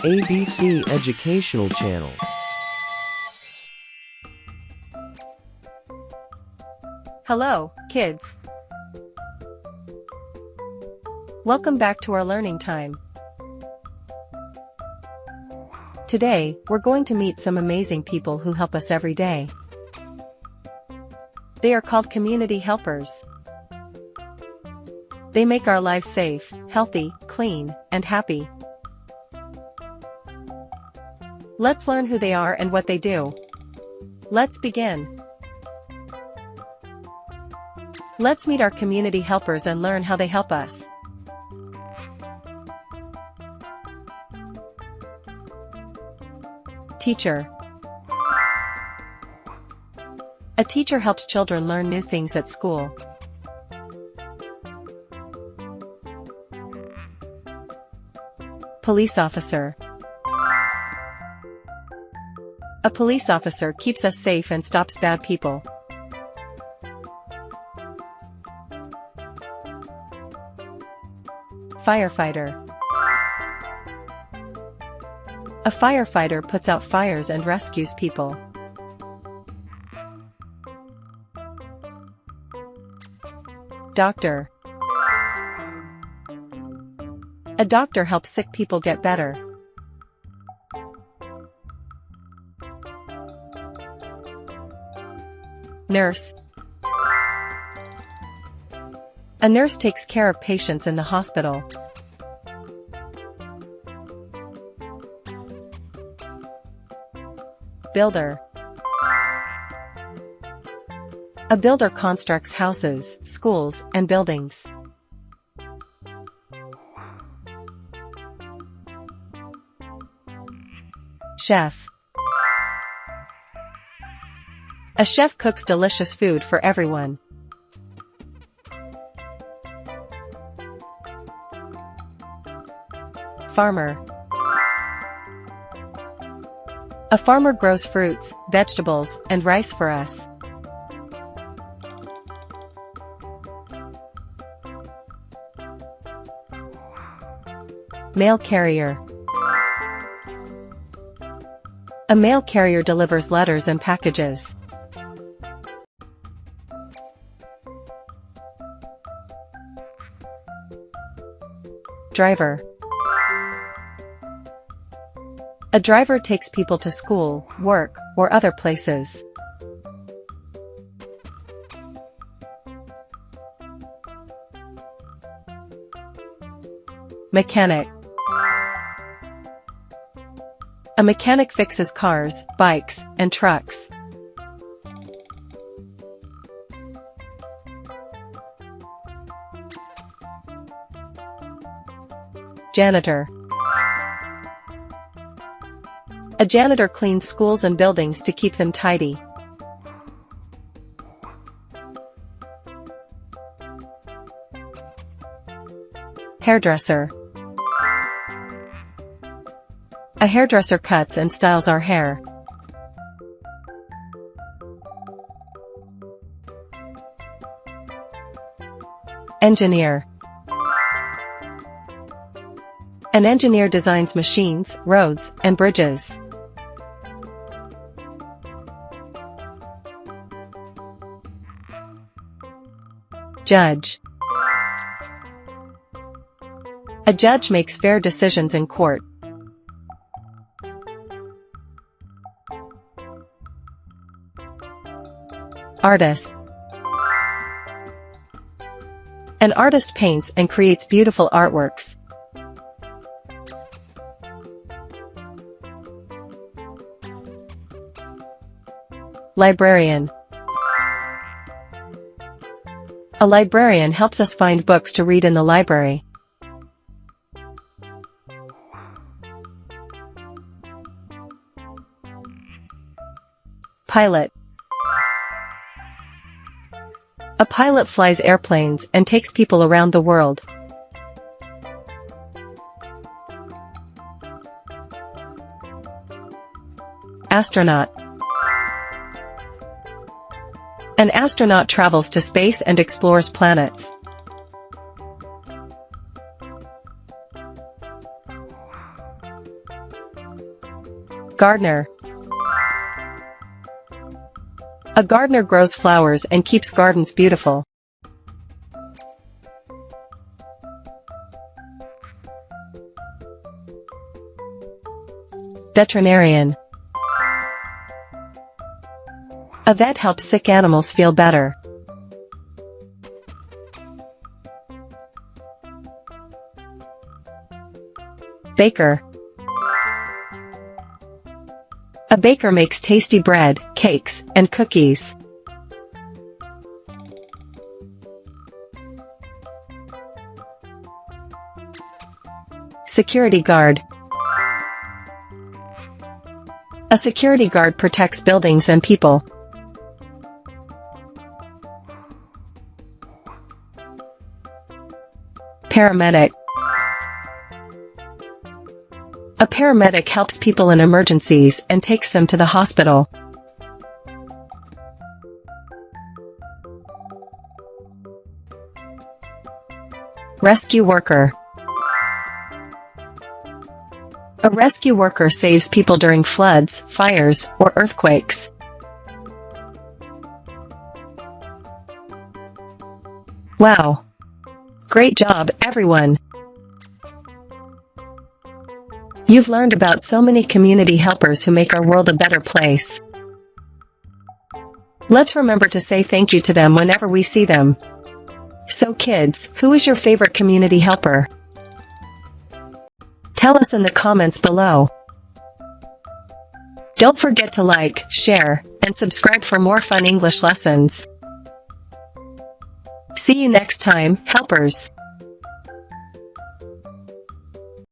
ABC Educational Channel. Hello, kids. Welcome back to our learning time. Today, we're going to meet some amazing people who help us every day. They are called community helpers. They make our lives safe, healthy, clean, and happy. Let's learn who they are and what they do. Let's begin. Let's meet our community helpers and learn how they help us. Teacher. A teacher helps children learn new things at school. Police officer. A police officer keeps us safe and stops bad people. Firefighter. A firefighter puts out fires and rescues people. Doctor. A doctor helps sick people get better. Nurse. A nurse takes care of patients in the hospital. Builder. A builder constructs houses, schools, and buildings. Chef. A chef cooks delicious food for everyone. Farmer. A farmer grows fruits, vegetables, and rice for us. Mail carrier. A mail carrier delivers letters and packages. Driver. A driver takes people to school, work, or other places. Mechanic. A mechanic fixes cars, bikes, and trucks. Janitor. A janitor cleans schools and buildings to keep them tidy. Hairdresser. A hairdresser cuts and styles our hair. Engineer. An engineer designs machines, roads, and bridges. Judge. A judge makes fair decisions in court. Artist. An artist paints and creates beautiful artworks. Librarian. A librarian helps us find books to read in the library. Pilot. A pilot flies airplanes and takes people around the world. Astronaut. An astronaut travels to space and explores planets. Gardener. A gardener grows flowers and keeps gardens beautiful. Veterinarian. A vet helps sick animals feel better. Baker. A baker makes tasty bread, cakes, and cookies. Security guard. A security guard protects buildings and people. Paramedic. A paramedic helps people in emergencies and takes them to the hospital. Rescue worker. A rescue worker saves people during floods, fires, or earthquakes. Wow! Great job, everyone! You've learned about so many community helpers who make our world a better place. Let's remember to say thank you to them whenever we see them. So kids, who is your favorite community helper? Tell us in the comments below. Don't forget to like, share, and subscribe for more fun English lessons. See you next time, helpers!